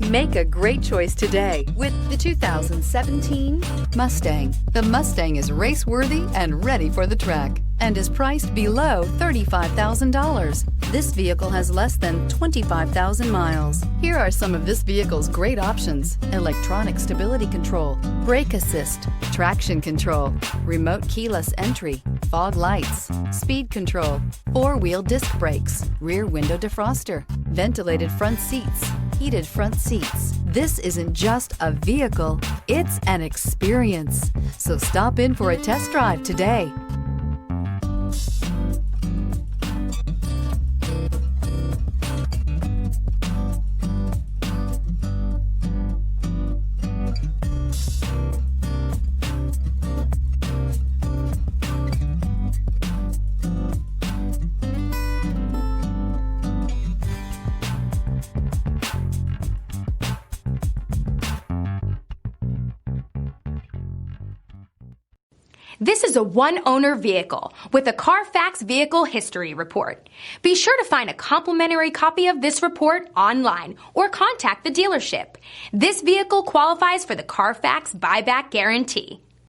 Make a great choice today with the 2017 Mustang. The Mustang is race-worthy and ready for the track and is priced below $35,000. This vehicle has less than 25,000 miles. Here are some of this vehicle's great options: electronic stability control, brake assist, traction control, remote keyless entry, fog lights, speed control, four-wheel disc brakes, rear window defroster, ventilated front seats, heated front seats. This isn't just a vehicle, it's an experience. So stop in for a test drive today. This is a one-owner vehicle with a Carfax Vehicle History Report. Be sure to find a complimentary copy of this report online or contact the dealership. This vehicle qualifies for the Carfax Buyback Guarantee.